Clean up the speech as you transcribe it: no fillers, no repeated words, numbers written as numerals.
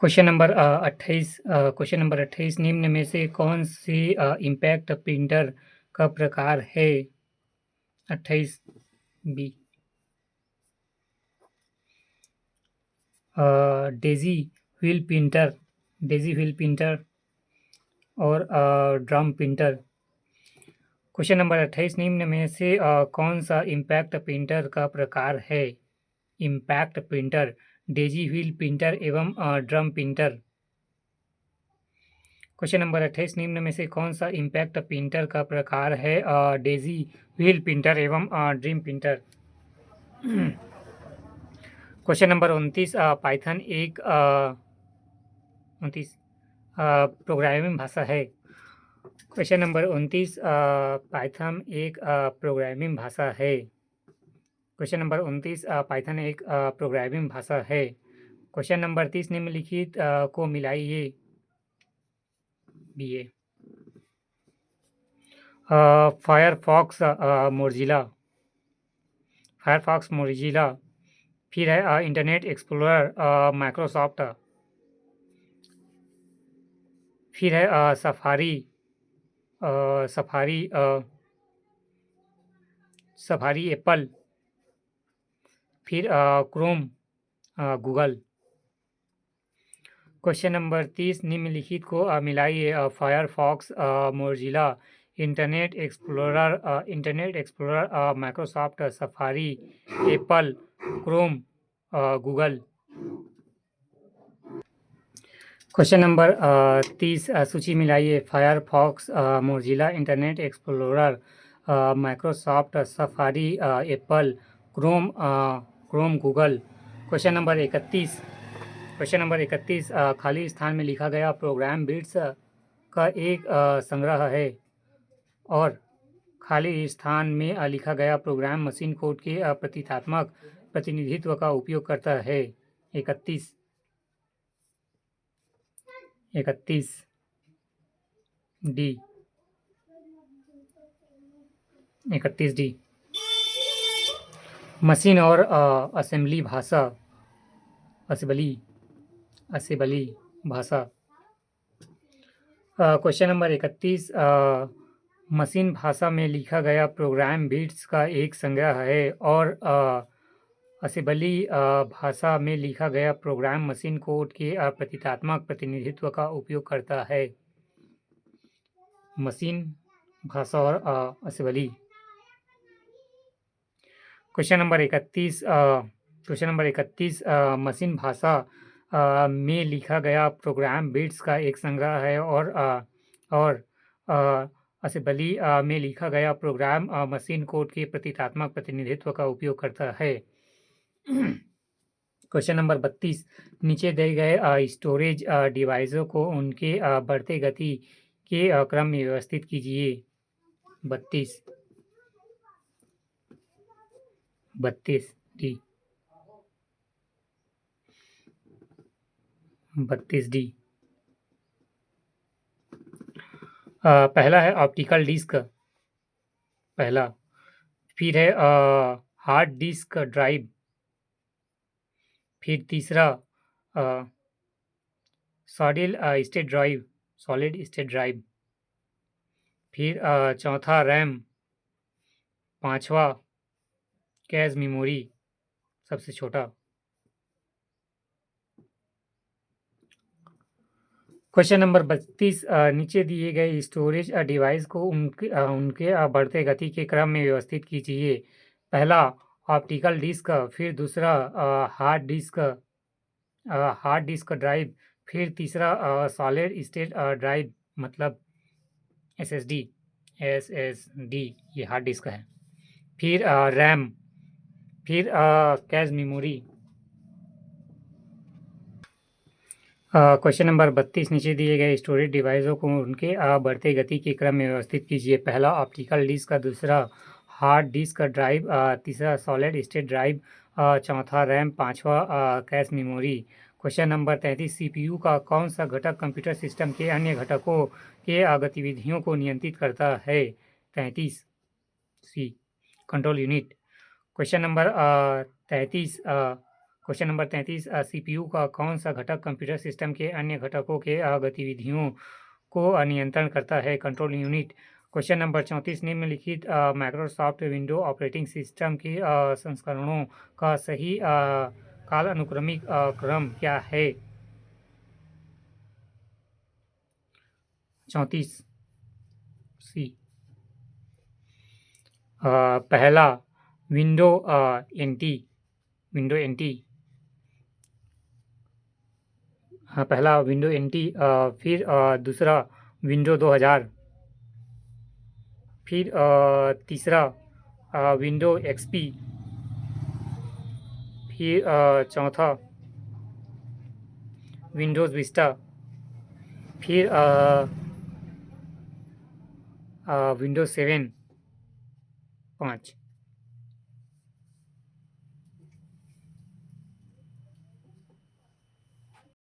Question number 28 निम्न में से कौन सी इम्पैक्ट प्रिंटर का प्रकार है? 28 बी। डेजी व्हील प्रिंटर और ड्रम प्रिंटर। क्वेश्चन नंबर 28 निम्न में से कौन सा इम्पैक्ट प्रिंटर का प्रकार है? Impact printer, Daisy wheel printer एवं ड्रम प्रिंटर। क्वेश्चन नंबर 28 निम्न में से कौन सा इम्पैक्ट प्रिंटर का प्रकार है? डेजी व्हील प्रिंटर एवं dream printer. Question number 29 Python एक 29 प्रोग्रामिंग भाषा है। क्वेश्चन नंबर 29 पाइथन एक प्रोग्रामिंग भाषा है। क्वेश्चन नंबर 29 पाइथन एक प्रोग्रामिंग भाषा है। क्वेश्चन नंबर 30 निम्नलिखित को मिलाइए। B A. Firefox Mozilla. फिर है इंटरनेट एक्सप्लोरर माइक्रोसॉफ्ट। फिर है सफारी एप्पल। फिर क्रोम गूगल। क्वेश्चन नंबर 30 निम्नलिखित को मिलाइए। Firefox Mozilla, Internet Explorer Microsoft, Safari Apple, Chrome Google. Question number 30 सूची मिलाइए। Firefox Mozilla, Internet Explorer Microsoft, Safari Apple, Chrome Google. Question number 31 खाली स्थान में लिखा गया प्रोग्राम बिट्स का एक संग्रह है और खाली स्थान में लिखा गया प्रोग्राम मशीन कोड के प्रतीकात्मक प्रतिनिधित्व का उपयोग करता है। 31 डी। मशीन और असेंबली भाषा। क्वेश्चन नंबर 31 मशीन भाषा में लिखा गया प्रोग्राम बिट्स का एक संग्रह है और असेंबली भाषा में लिखा गया प्रोग्राम मशीन कोड के प्रतीकात्मक प्रतिनिधित्व का उपयोग करता है। मशीन भाषा और असेंबली। क्वेश्चन नंबर 31 मशीन भाषा में लिखा गया प्रोग्राम बिट्स का एक संग्रह है और असेंबली में लिखा गया प्रोग्राम मशीन कोड के प्रतीकात्मक प्रतिनिधित्व का उपयोग करता है। क्वेश्चन नंबर 32 नीचे दिए गए स्टोरेज डिवाइसों को उनके बढ़ते गति के क्रम में व्यवस्थित कीजिए। 32 डी। पहला है ऑप्टिकल डिस्क, पहला। फिर है हार्ड डिस्क ड्राइव। फिर तीसरा सॉलिड स्टेट ड्राइव। फिर चौथा रैम। पांचवा कैश मेमोरी, सबसे छोटा। क्वेश्चन नंबर 32 नीचे दिए गए स्टोरेज डिवाइस को उनके बढ़ते गति के क्रम में व्यवस्थित कीजिए। पहला ऑप्टिकल डिस्क, फिर दूसरा हार्ड डिस्क ड्राइव, फिर तीसरा सॉलिड स्टेट ड्राइव मतलब एसएसडी ये हार्ड डिस्क है। फिर रैम, फिर कैश मेमोरी। क्वेश्चन नंबर 32 नीचे दिए गए स्टोरेज डिवाइसों को उनके बढ़ते गति के क्रम में व्यवस्थित कीजिए। पहला ऑप्टिकल डिस्क, दूसरा हार्ड डिस्क ड्राइव, तीसरा सॉलिड स्टेट ड्राइव, चौथा रैम, पांचवा cache memory. Question number 33 CPU का कौन सा घटक कंप्यूटर सिस्टम के अन्य घटकों के गतिविधियों को नियंत्रित करता है? 33 C control unit. Question number 33 question number 33 CPU का कौन सा घटक कंप्यूटर सिस्टम के अन्य घटकों के गतिविधियों को नियंत्रण करता है? Control unit. क्वेश्चन नंबर 34 निम्नलिखित माइक्रोसॉफ्ट विंडो ऑपरेटिंग सिस्टम के संस्करणों का सही कालानुक्रमिक क्रम क्या है? 34 सी। पहला विंडो एनटी, विंडो एनटी। हाँ, पहला विंडो एनटी, फिर दूसरा विंडो 2000, फिर तीसरा विंडो एक्सपी, फिर चौथा विंडोज़ विस्टा, फिर विंडोज 7, 5।